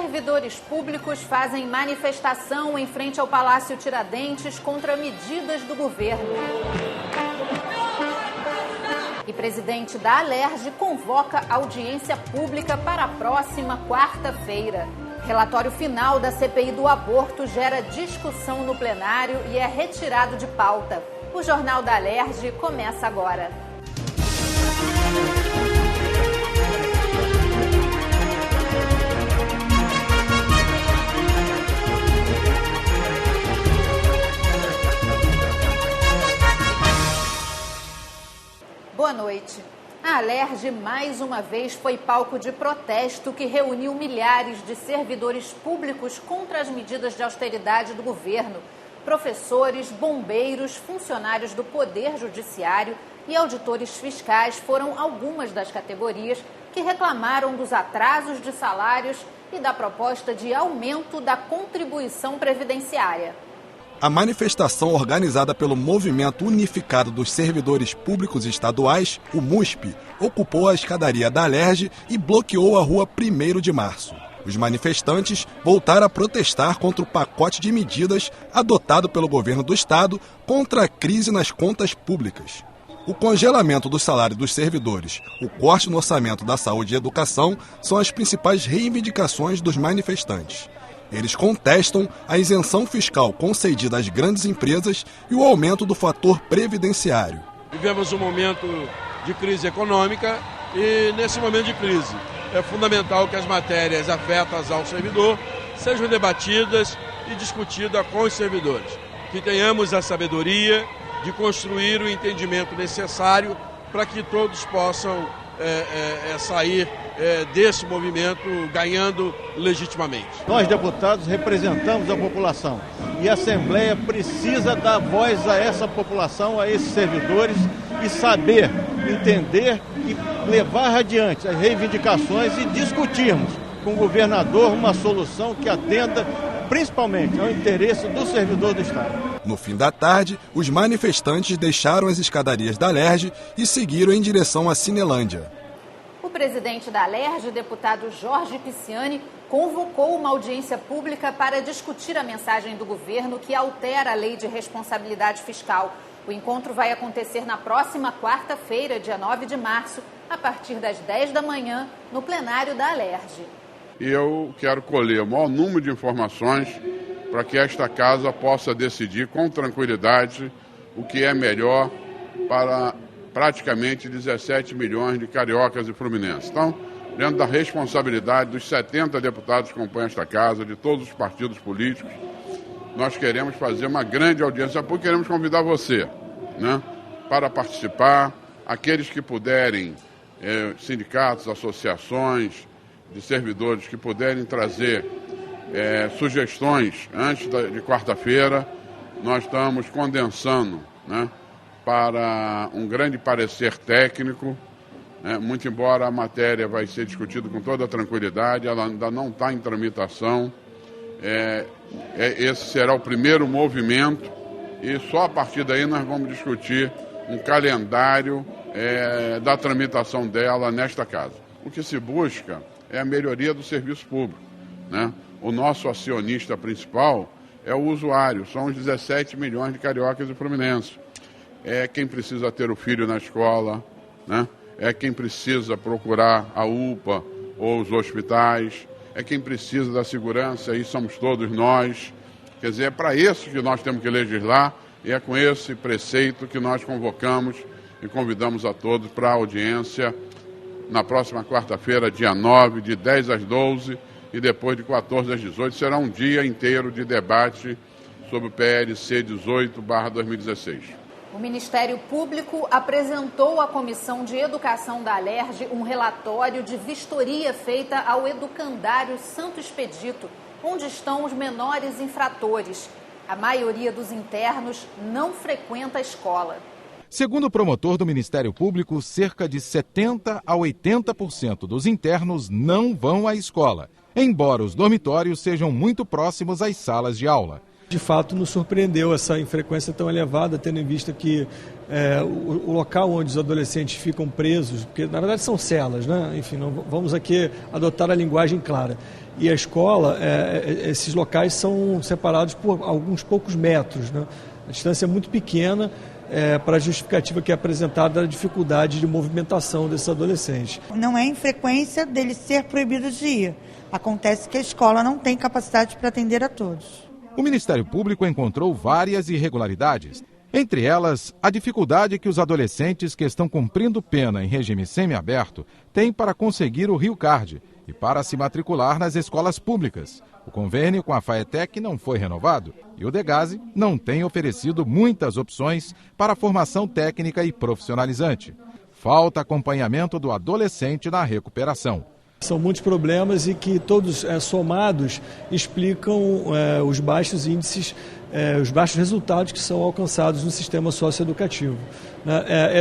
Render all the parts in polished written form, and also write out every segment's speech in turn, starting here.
Servidores públicos fazem manifestação em frente ao Palácio Tiradentes contra medidas do governo. E presidente da Alerj convoca audiência pública para a próxima quarta-feira. Relatório final da CPI do aborto gera discussão no plenário e é retirado de pauta. O Jornal da Alerj começa agora. Boa noite. A Alerj, mais uma vez, foi palco de protesto que reuniu milhares de servidores públicos contra as medidas de austeridade do governo. Professores, bombeiros, funcionários do Poder Judiciário e auditores fiscais foram algumas das categorias que reclamaram dos atrasos de salários e da proposta de aumento da contribuição previdenciária. A manifestação organizada pelo Movimento Unificado dos Servidores Públicos Estaduais, o MUSP, ocupou a escadaria da Alerj e bloqueou a rua 1º de março. Os manifestantes voltaram a protestar contra o pacote de medidas adotado pelo governo do estado contra a crise nas contas públicas. O congelamento do salário dos servidores, o corte no orçamento da saúde e educação são as principais reivindicações dos manifestantes. Eles contestam a isenção fiscal concedida às grandes empresas e o aumento do fator previdenciário. Vivemos um momento de crise econômica e, nesse momento de crise, é fundamental que as matérias afetas ao servidor sejam debatidas e discutidas com os servidores. Que tenhamos a sabedoria de construir o entendimento necessário para que todos possam sair desse movimento ganhando legitimamente. Nós, deputados, representamos a população e a Assembleia precisa dar voz a essa população, a esses servidores e saber, entender e levar adiante as reivindicações e discutirmos com o governador uma solução que atenda principalmente ao interesse do servidor do Estado. No fim da tarde, os manifestantes deixaram as escadarias da Alerj e seguiram em direção à Cinelândia. O presidente da Alerj, deputado Jorge Pisciani, convocou uma audiência pública para discutir a mensagem do governo que altera a lei de responsabilidade fiscal. O encontro vai acontecer na próxima quarta-feira, dia 9 de março, a partir das 10 da manhã, no plenário da Alerj. E eu quero colher o maior número de informações para que esta casa possa decidir com tranquilidade o que é melhor para praticamente 17 milhões de cariocas e fluminenses. Então, dentro da responsabilidade dos 70 deputados que compõem esta casa, de todos os partidos políticos, nós queremos fazer uma grande audiência pública, queremos convidar você, né, para participar, aqueles que puderem, sindicatos, associações de servidores que puderem trazer sugestões antes de quarta-feira, nós estamos condensando, né, para um grande parecer técnico, né, muito embora a matéria vai ser discutida com toda tranquilidade, ela ainda não está em tramitação. Esse será o primeiro movimento e só a partir daí nós vamos discutir um calendário da tramitação dela nesta casa. O que se busca é a melhoria do serviço público, né? O nosso acionista principal é o usuário, são os 17 milhões de cariocas e fluminenses. É quem precisa ter o filho na escola, né? É quem precisa procurar a UPA ou os hospitais, é quem precisa da segurança, e somos todos nós. Quer dizer, é para isso que nós temos que legislar e é com esse preceito que nós convocamos e convidamos a todos para a audiência na próxima quarta-feira, dia 9, de 10 às 12 e depois de 14 às 18. Será um dia inteiro de debate sobre o PLC 18/2016. O Ministério Público apresentou à Comissão de Educação da Alerj um relatório de vistoria feita ao educandário Santo Expedito, onde estão os menores infratores. A maioria dos internos não frequenta a escola. Segundo o promotor do Ministério Público, cerca de 70% a 80% dos internos não vão à escola, embora os dormitórios sejam muito próximos às salas de aula. De fato, nos surpreendeu essa infrequência tão elevada, tendo em vista que o local onde os adolescentes ficam presos, porque na verdade são celas, né? Enfim, não, vamos aqui adotar a linguagem clara. E a escola, esses locais são separados por alguns poucos metros, né? A distância é muito pequena para a justificativa que é apresentada da dificuldade de movimentação desses adolescentes. Não é infrequência dele ser proibido de ir. Acontece que a escola não tem capacidade para atender a todos. O Ministério Público encontrou várias irregularidades. Entre elas, a dificuldade que os adolescentes que estão cumprindo pena em regime semiaberto têm para conseguir o Rio Card e para se matricular nas escolas públicas. O convênio com a FAETEC não foi renovado e o Degase não tem oferecido muitas opções para a formação técnica e profissionalizante. Falta acompanhamento do adolescente na recuperação. São muitos problemas e que todos somados explicam os baixos índices, os baixos resultados que são alcançados no sistema socioeducativo.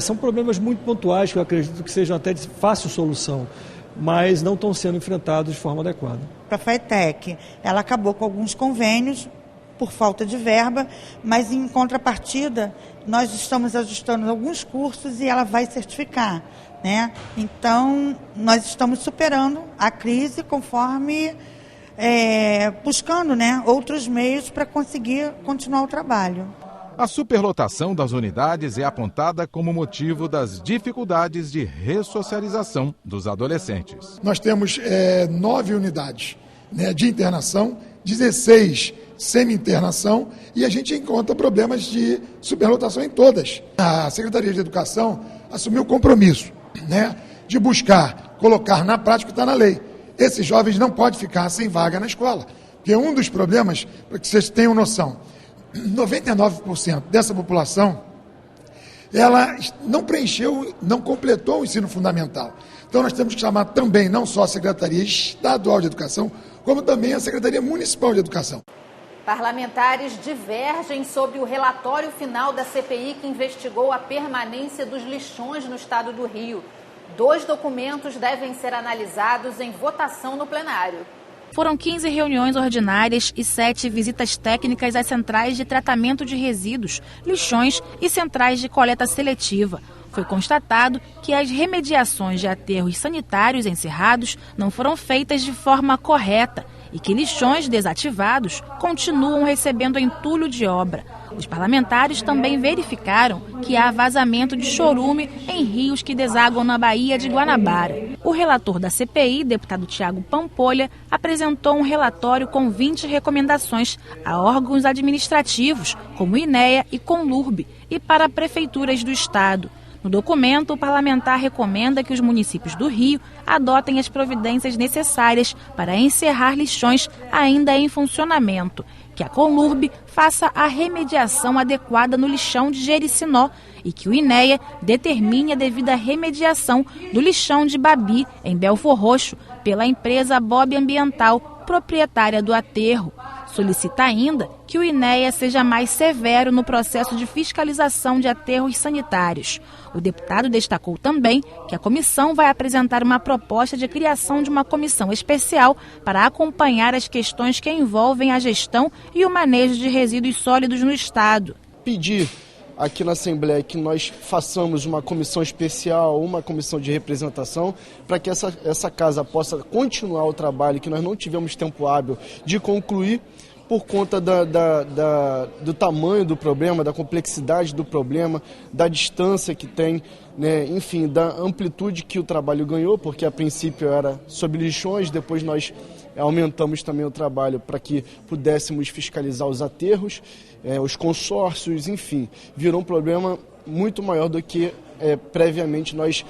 São problemas muito pontuais que eu acredito que sejam até de fácil solução, mas não estão sendo enfrentados de forma adequada. A FAETEC, ela acabou com alguns convênios por falta de verba, mas em contrapartida nós estamos ajustando alguns cursos e ela vai certificar, né? Então nós estamos superando a crise conforme buscando, né, outros meios para conseguir continuar o trabalho. A superlotação das unidades é apontada como motivo das dificuldades de ressocialização dos adolescentes. Nós temos 9 unidades, né, de internação, 16 semi-internação e a gente encontra problemas de superlotação em todas. A Secretaria de Educação assumiu o compromisso, né, de buscar colocar na prática o que está na lei. Esses jovens não podem ficar sem vaga na escola, porque um dos problemas, para que vocês tenham noção, 99% dessa população, ela não preencheu, não completou o ensino fundamental. Então nós temos que chamar também não só a Secretaria Estadual de Educação, como também a Secretaria Municipal de Educação. Parlamentares divergem sobre o relatório final da CPI que investigou a permanência dos lixões no estado do Rio. 2 documentos devem ser analisados em votação no plenário. Foram 15 reuniões ordinárias e 7 visitas técnicas às centrais de tratamento de resíduos, lixões e centrais de coleta seletiva. Foi constatado que as remediações de aterros sanitários encerrados não foram feitas de forma correta e que lixões desativados continuam recebendo entulho de obra. Os parlamentares também verificaram que há vazamento de chorume em rios que desaguam na Baía de Guanabara. O relator da CPI, deputado Tiago Pampolha, apresentou um relatório com 20 recomendações a órgãos administrativos, como INEA e Conlurb, e para prefeituras do estado. No documento, o parlamentar recomenda que os municípios do Rio adotem as providências necessárias para encerrar lixões ainda em funcionamento, que a Conlurb faça a remediação adequada no lixão de Jericinó e que o INEA determine a devida remediação do lixão de Babi, em Belfor Roxo, pela empresa Bob Ambiental, proprietária do aterro. Solicita ainda que o INEA seja mais severo no processo de fiscalização de aterros sanitários. O deputado destacou também que a comissão vai apresentar uma proposta de criação de uma comissão especial para acompanhar as questões que envolvem a gestão e o manejo de resíduos sólidos no estado. Pedir aqui na Assembleia que nós façamos uma comissão especial, uma comissão de representação, para que essa casa possa continuar o trabalho que nós não tivemos tempo hábil de concluir por conta do tamanho do problema, da complexidade do problema, da distância que tem, né, enfim, da amplitude que o trabalho ganhou, porque a princípio era sobre lixões, depois nós aumentamos também o trabalho para que pudéssemos fiscalizar os aterros, os consórcios, enfim, virou um problema muito maior do que previamente nós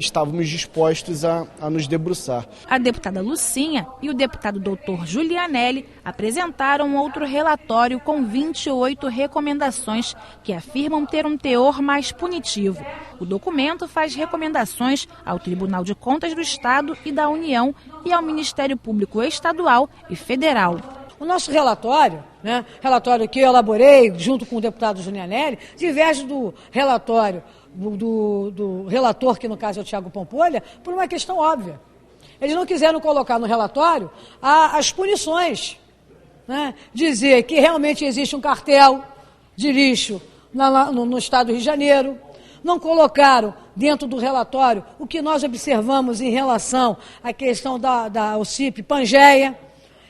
estávamos dispostos a nos debruçar. A deputada Lucinha e o deputado doutor Julianelli apresentaram outro relatório com 28 recomendações que afirmam ter um teor mais punitivo. O documento faz recomendações ao Tribunal de Contas do Estado e da União e ao Ministério Público Estadual e Federal. O nosso relatório, né, relatório que eu elaborei junto com o deputado Julianelli, diverge do relatório do relator, que no caso é o Tiago Pampolha, por uma questão óbvia. Eles não quiseram colocar no relatório as punições, né, dizer que realmente existe um cartel de lixo no estado do Rio de Janeiro. Não colocaram dentro do relatório o que nós observamos em relação à questão da OCIP Pangeia,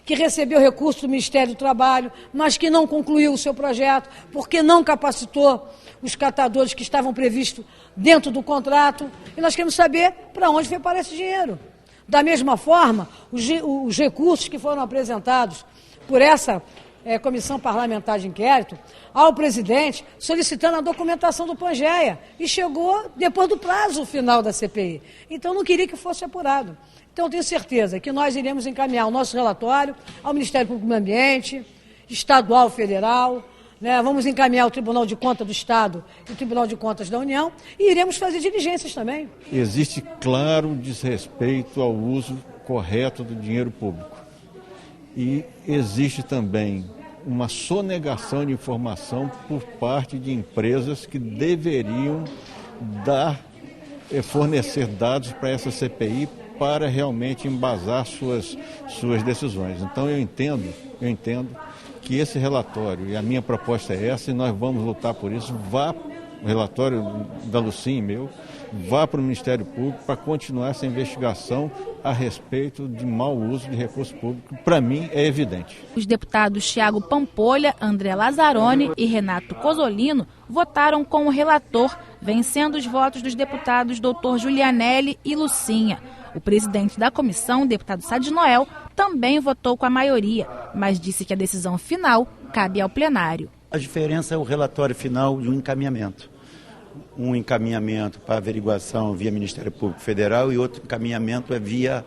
que recebeu recurso do Ministério do Trabalho, mas que não concluiu o seu projeto, porque não capacitou os catadores que estavam previstos dentro do contrato. E nós queremos saber para onde foi parar esse dinheiro. Da mesma forma, os recursos que foram apresentados por essa comissão parlamentar de inquérito ao presidente solicitando a documentação do Pangeia e chegou depois do prazo final da CPI. Então não queria que fosse apurado. Então eu tenho certeza que nós iremos encaminhar o nosso relatório ao Ministério Público do Meio Ambiente, estadual, federal, né? Vamos encaminhar ao Tribunal de Contas do Estado e o Tribunal de Contas da União e iremos fazer diligências também. Existe claro desrespeito ao uso correto do dinheiro público. E existe também uma sonegação de informação por parte de empresas que deveriam fornecer dados para essa CPI para realmente embasar suas decisões. Então eu entendo que esse relatório, e a minha proposta é essa, e nós vamos lutar por isso, o relatório da Lucim e meu, vá para o Ministério Público para continuar essa investigação a respeito de mau uso de recurso público. Para mim, é evidente. Os deputados Thiago Pampolha, André Lazzaroni e Renato Cozzolino votaram com o relator, vencendo os votos dos deputados Dr. Giulianelli e Lucinha. O presidente da comissão, deputado Sadi Noel, também votou com a maioria, mas disse que a decisão final cabe ao plenário. A diferença é o relatório final de um encaminhamento. Um encaminhamento para averiguação via Ministério Público Federal e outro encaminhamento é via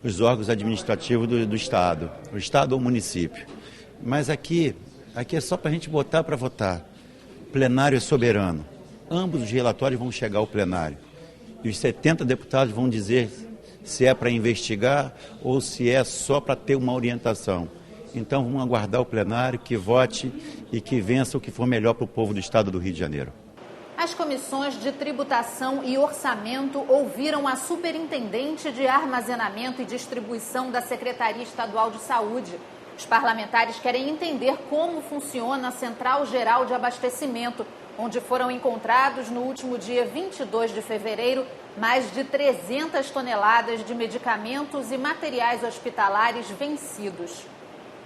os órgãos administrativos do Estado, o Estado ou o município. Mas aqui é só para a gente botar para votar. O plenário é soberano. Ambos os relatórios vão chegar ao plenário. E os 70 deputados vão dizer se é para investigar ou se é só para ter uma orientação. Então vamos aguardar o plenário que vote e que vença o que for melhor para o povo do Estado do Rio de Janeiro. As comissões de tributação e orçamento ouviram a superintendente de armazenamento e distribuição da Secretaria Estadual de Saúde. Os parlamentares querem entender como funciona a Central Geral de Abastecimento, onde foram encontrados no último dia 22 de fevereiro mais de 300 toneladas de medicamentos e materiais hospitalares vencidos.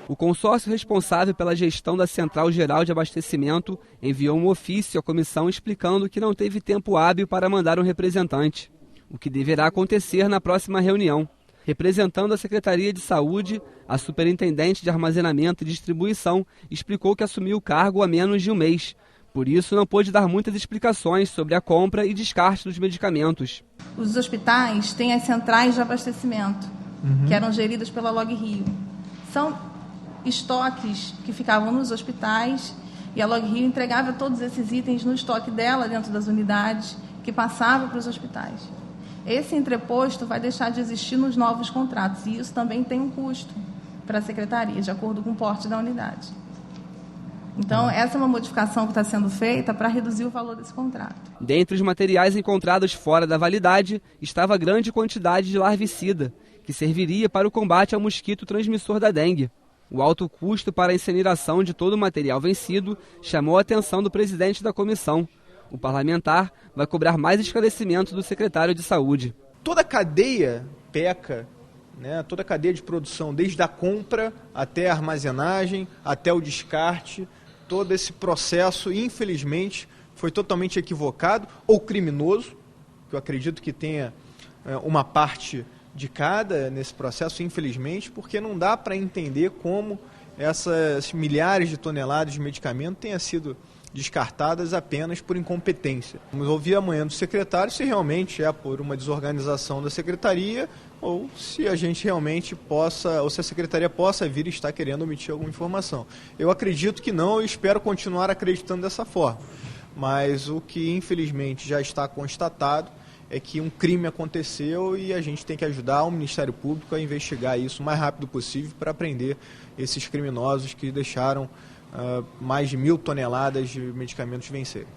O consórcio responsável pela gestão da Central Geral de Abastecimento enviou um ofício à comissão explicando que não teve tempo hábil para mandar um representante, o que deverá acontecer na próxima reunião. Representando a Secretaria de Saúde, a superintendente de Armazenamento e Distribuição explicou que assumiu o cargo há menos de um mês. Por isso, não pôde dar muitas explicações sobre a compra e descarte dos medicamentos. Os hospitais têm as centrais de abastecimento, que eram geridas pela Log Rio. São estoques que ficavam nos hospitais e a Log Rio entregava todos esses itens no estoque dela dentro das unidades que passavam para os hospitais. Esse entreposto vai deixar de existir nos novos contratos e isso também tem um custo para a Secretaria, de acordo com o porte da unidade. Então, essa é uma modificação que está sendo feita para reduzir o valor desse contrato. Dentre os materiais encontrados fora da validade, estava a grande quantidade de larvicida, que serviria para o combate ao mosquito transmissor da dengue. O alto custo para a incineração de todo o material vencido chamou a atenção do presidente da comissão. O parlamentar vai cobrar mais esclarecimentos do secretário de Saúde. Toda a cadeia peca, né? Toda a cadeia de produção, desde a compra até a armazenagem, até o descarte, todo esse processo, infelizmente, foi totalmente equivocado ou criminoso, que eu acredito que tenha uma parte de cada nesse processo, infelizmente, porque não dá para entender como essas milhares de toneladas de medicamento tenham sido descartadas apenas por incompetência. Vamos ouvir amanhã do secretário se realmente é por uma desorganização da secretaria ou se a gente realmente possa, ou se a secretaria possa vir e estar querendo omitir alguma informação. Eu acredito que não e espero continuar acreditando dessa forma. Mas o que infelizmente já está constatado é que um crime aconteceu e a gente tem que ajudar o Ministério Público a investigar isso o mais rápido possível para prender esses criminosos que deixaram mais de 1.000 toneladas de medicamentos vencerem.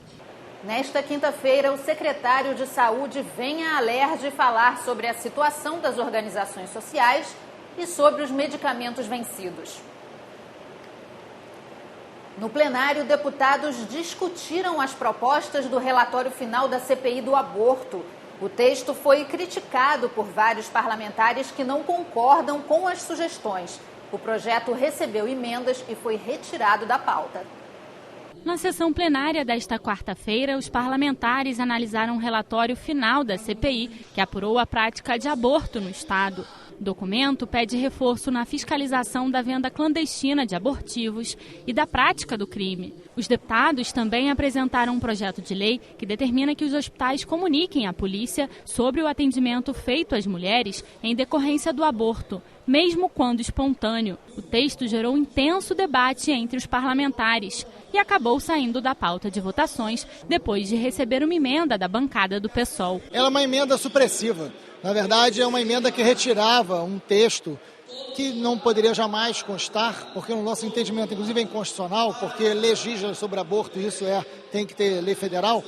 Nesta quinta-feira, o secretário de Saúde vem à Alerj falar sobre a situação das organizações sociais e sobre os medicamentos vencidos. No plenário, deputados discutiram as propostas do relatório final da CPI do aborto. O texto foi criticado por vários parlamentares que não concordam com as sugestões. O projeto recebeu emendas e foi retirado da pauta. Na sessão plenária desta quarta-feira, os parlamentares analisaram o relatório final da CPI, que apurou a prática de aborto no Estado. O documento pede reforço na fiscalização da venda clandestina de abortivos e da prática do crime. Os deputados também apresentaram um projeto de lei que determina que os hospitais comuniquem à polícia sobre o atendimento feito às mulheres em decorrência do aborto, mesmo quando espontâneo. O texto gerou intenso debate entre os parlamentares e acabou saindo da pauta de votações depois de receber uma emenda da bancada do PSOL. Ela é uma emenda supressiva. Na verdade, é uma emenda que retirava um texto que não poderia jamais constar, porque no nosso entendimento, inclusive, é inconstitucional, porque legisla sobre aborto, isso tem que ter lei federal,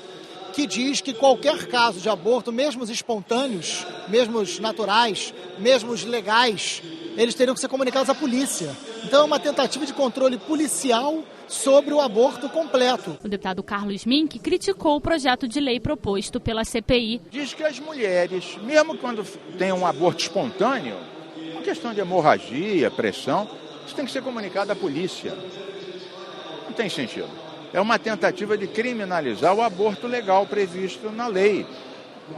que diz que qualquer caso de aborto, mesmo os espontâneos, mesmo os naturais, mesmo os legais, eles teriam que ser comunicados à polícia. Então é uma tentativa de controle policial sobre o aborto completo. O deputado Carlos Mink criticou o projeto de lei proposto pela CPI. Diz que as mulheres, mesmo quando tem um aborto espontâneo, uma questão de hemorragia, pressão, isso tem que ser comunicado à polícia. Não tem sentido. É uma tentativa de criminalizar o aborto legal previsto na lei.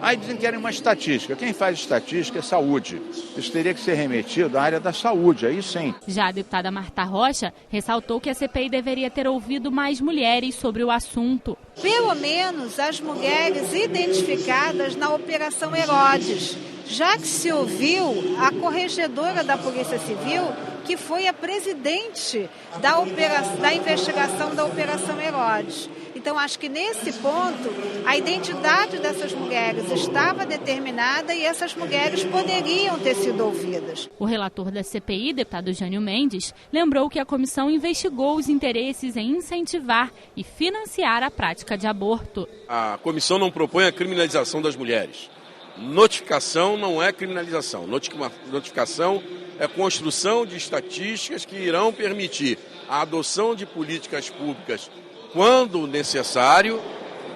Aí dizem que era uma estatística. Quem faz estatística é saúde. Isso teria que ser remetido à área da saúde, aí sim. Já a deputada Marta Rocha ressaltou que a CPI deveria ter ouvido mais mulheres sobre o assunto. Pelo menos as mulheres identificadas na Operação Herodes, já que se ouviu a corregedora da Polícia Civil, que foi a presidente da investigação da Operação Herodes. Então, acho que nesse ponto, a identidade dessas mulheres estava determinada e essas mulheres poderiam ter sido ouvidas. O relator da CPI, deputado Jânio Mendes, lembrou que a comissão investigou os interesses em incentivar e financiar a prática de aborto. A comissão não propõe a criminalização das mulheres. Notificação não é criminalização. Notificação é construção de estatísticas que irão permitir a adoção de políticas públicas quando necessário,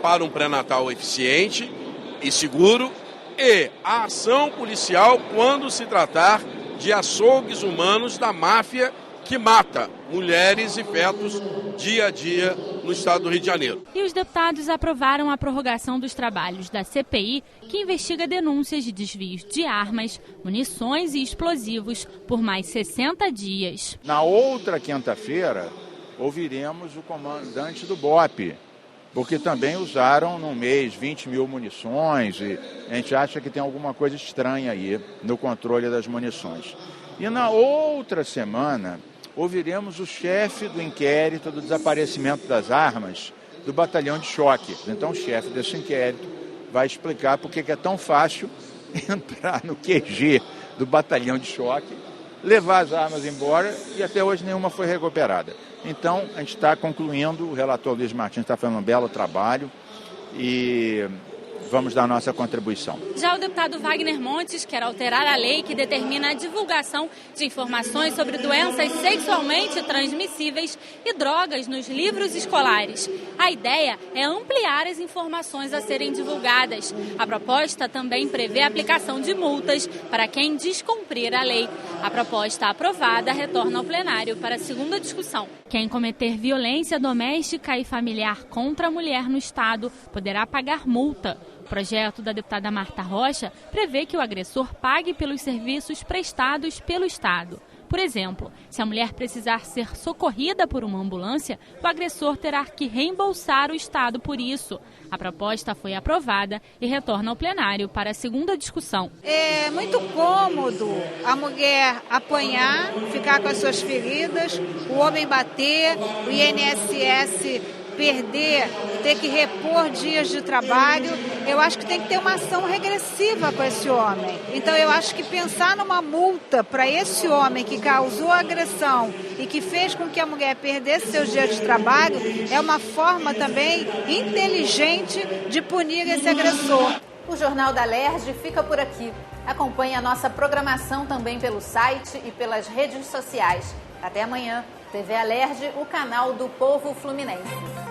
para um pré-natal eficiente e seguro, e a ação policial quando se tratar de açougues humanos da máfia que mata mulheres e fetos dia a dia no estado do Rio de Janeiro. E os deputados aprovaram a prorrogação dos trabalhos da CPI, que investiga denúncias de desvios de armas, munições e explosivos por mais 60 dias. Na outra quinta-feira, ouviremos o comandante do BOP, porque também usaram no mês 20 mil munições e a gente acha que tem alguma coisa estranha aí no controle das munições. E na outra semana, ouviremos o chefe do inquérito do desaparecimento das armas do batalhão de choque. Então o chefe desse inquérito vai explicar por que é tão fácil entrar no QG do batalhão de choque, levar as armas embora e até hoje nenhuma foi recuperada. Então, a gente está concluindo, o relator Luiz Martins está fazendo um belo trabalho e vamos dar a nossa contribuição. Já o deputado Wagner Montes quer alterar a lei que determina a divulgação de informações sobre doenças sexualmente transmissíveis e drogas nos livros escolares. A ideia é ampliar as informações a serem divulgadas. A proposta também prevê a aplicação de multas para quem descumprir a lei. A proposta aprovada retorna ao plenário para a segunda discussão. Quem cometer violência doméstica e familiar contra a mulher no Estado poderá pagar multa. O projeto da deputada Marta Rocha prevê que o agressor pague pelos serviços prestados pelo Estado. Por exemplo, se a mulher precisar ser socorrida por uma ambulância, o agressor terá que reembolsar o Estado por isso. A proposta foi aprovada e retorna ao plenário para a segunda discussão. É muito cômodo a mulher apanhar, ficar com as suas feridas, o homem bater, o INSS perder, ter que repor dias de trabalho. Eu acho que tem que ter uma ação regressiva com esse homem. Então eu acho que pensar numa multa para esse homem que causou a agressão e que fez com que a mulher perdesse seus dias de trabalho é uma forma também inteligente de punir esse agressor. O Jornal da Alerj fica por aqui. Acompanhe a nossa programação também pelo site e pelas redes sociais. Até amanhã. TV Alerj, o canal do povo fluminense.